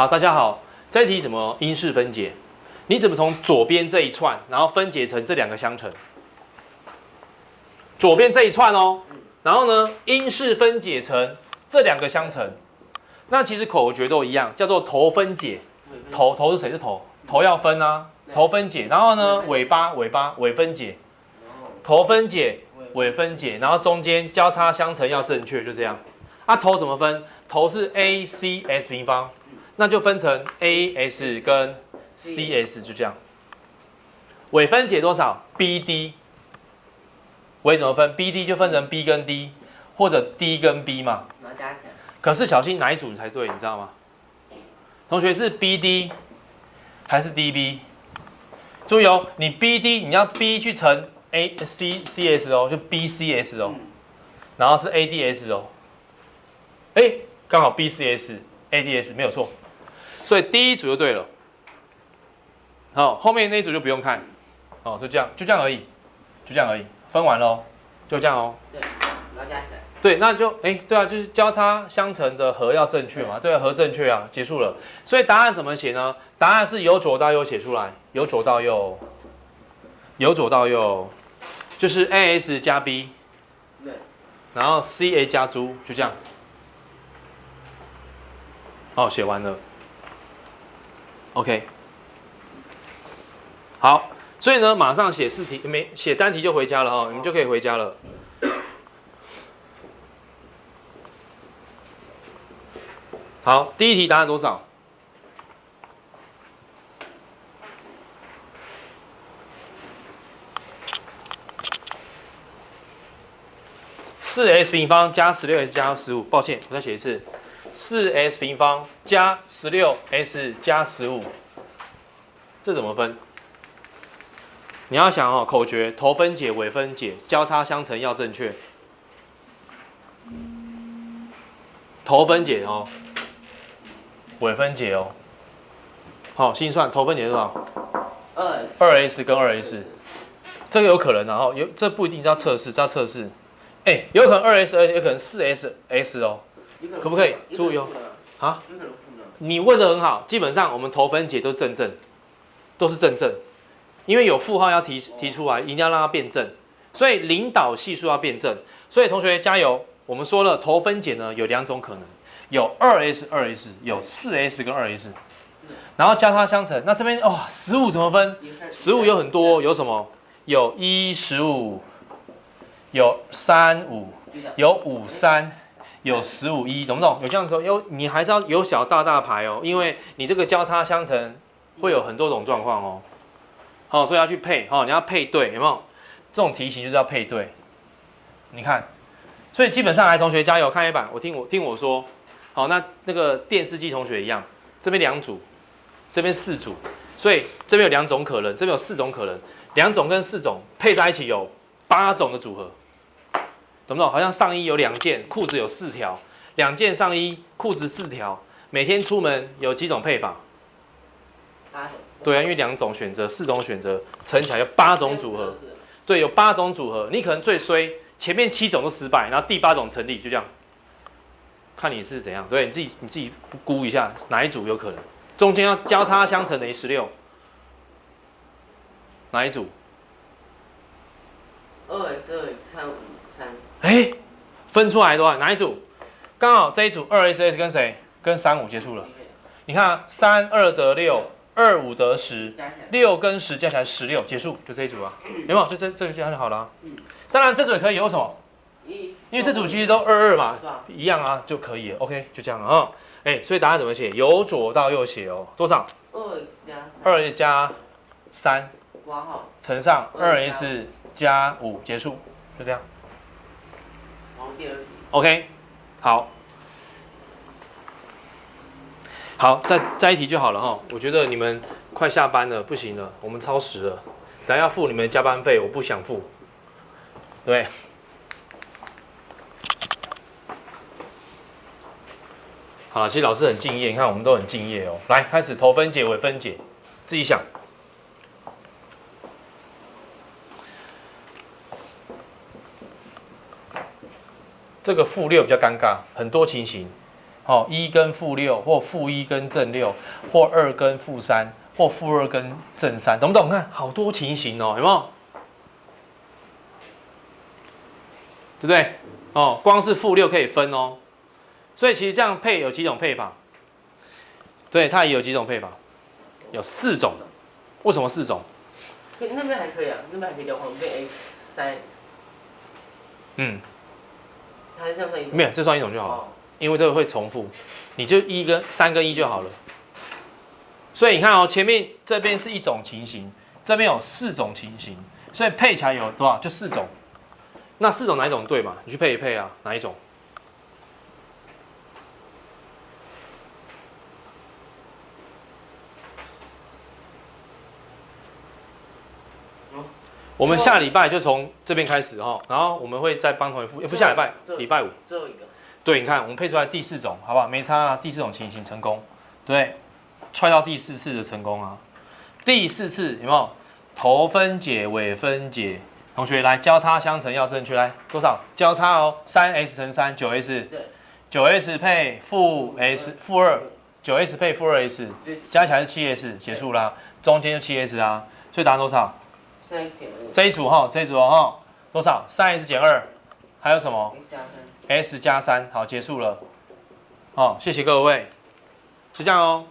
好，大家好，这一题怎么因式分解？你怎么从左边这一串，然后分解成这两个相乘？左边这一串哦，然后呢，因式分解成这两个相乘。那其实口诀都一样，叫做头分解。头是谁？是头，头要分啊，头分解。然后呢，尾分解，头分解，尾分解，然后中间交叉相乘要正确，就这样。啊，头怎么分？头是 ACS 平方，那就分成 AS 跟 CS， 就这样。尾分解多少 ？BD。尾怎么分 ？BD 就分成 B 跟 D， 或者 D 跟 B 嘛。然后加起来。可是小心哪一组才对，你知道吗？同学是 BD 还是 DB？ 注意哦，你 BD 你要 B 去乘 CS 哦，就 BCS 哦，然后是 ADS 哦。哎，刚好 BCS、ADS 没有错，所以第一组就对了。好，后面那一组就不用看，哦，就这样而已，就这样而已，分完喽，就这样哦。对，然后加起来。对，那就对啊，就是交叉相乘的和要正确嘛，对啊，和正确啊，结束了。所以答案怎么写呢？答案是由左到右写出来，由左到右，就是 AS 加 B， 对，然后 CA 加猪，就这样。哦，写完了。OK， 好，所以呢，马上写4题，写3题就回家了哦，你们就可以回家了。好，第一题答案多少？4s 平方加 16s 加15，抱歉，我再写一次，4s 平方加 16s 加15，这怎么分？你要想哦，口诀头分解、尾分解、交叉相乘要正确。头分解哦，尾分解哦。好，心算头分解是多少？2s 跟 2s， 这个有可能然后这不一定叫测试，这要测试。有可能 2s， 有可能 4ss 哦，可不可以？注意哦。啊？你问的很好，基本上我们头分解都是正，都是正，因为有负号要提出来，一定要让它变正，所以领导系数要变正。所以同学加油！我们说了，头分解呢有2种可能，有 2s， 有 4s 跟 2s， 然后交叉相乘。那这边15怎么分？15有很多，有什么？有115，有35，有53，有151，懂不懂？有这样子你还是要有小大排哦，因为你这个交叉相乘会有很多种状况哦。好，所以要去配你要配对，有没有？这种题型就是要配对。你看。所以基本上来，同学加油，看黑板，听我说。好，那个电视机同学一样，这边2组，这边4组，所以这边有2种可能，这边有4种可能，2种跟4种配在一起有8种的组合，懂不懂？好像上衣有2件，裤子有4条，2件上衣，裤子4条，每天出门有几种配法？8种。对啊，因为2种选择，4种选择，乘起来有8种组合。对，有8种组合，你可能最衰。前面7种都失败，然后第8种成立，就这样。看你是怎样，对，你自己估一下哪一组有可能。中间要交叉相乘等于16，哪一组？2x2x3，5，3。分出来的话，哪一组？刚好这一组 2ss 跟谁？跟35结束了。你看啊，32得6，25得10，6跟10加起来16，结束，就这一组啊，有没有？就这个这样就好了。当然这组也可以，为什么？因为这组其实都22嘛，一样啊，就可以了。OK， 就这样啊。所以答案怎么写？由左到右写哦。多少？2加3乘上2s 加5，结束，就这样。OK， 好，再一题就好了哈。我觉得你们快下班了，不行了，我们超时了，等下要付你们加班费，我不想付。对。好了，其实老师很敬业，你看我们都很敬业哦。来，开始头分解、尾分解，自己想。这个负6比较尴尬，很多情形。哦，1跟-6，或-1跟正6，或2跟-3，或-2跟正3，懂不懂？看好多情形哦，有没有？对不对？哦，光是-6可以分哦，所以其实这样配有几种配法？对，它也有几种配法，有4种。为什么4种？那边还可以啊，那边还可以调换，我们变 x3。嗯，还是这样算一种？没有，这算一种就好了，因为这个会重复，你就3跟1就好了。所以你看哦，前面这边是一种情形，这边有4种情形，所以配起来有多少？就4种。那4种哪一种对嘛？你去配一配啊，哪一种？我们下礼拜就从这边开始哈，然后我们会再帮同学复，不下礼拜，礼拜5。最后一个。对，你看我们配出来第4种，好不好？没差啊，第4种情形成功，对，踹到第4次的成功啊。第4次有没有头分解、尾分解？同学来交叉相乘要正确，来多少？交叉哦，3s 乘3 9s， 9s 配-2，9s 配-2s， 加起来是7s， 结束啦，中间就7s 啊，所以答案多少？这一组哈，这一组哈，多少？3s 减2，还有什么 ？s 加3，好，结束了。好，谢谢各位，就这样哦。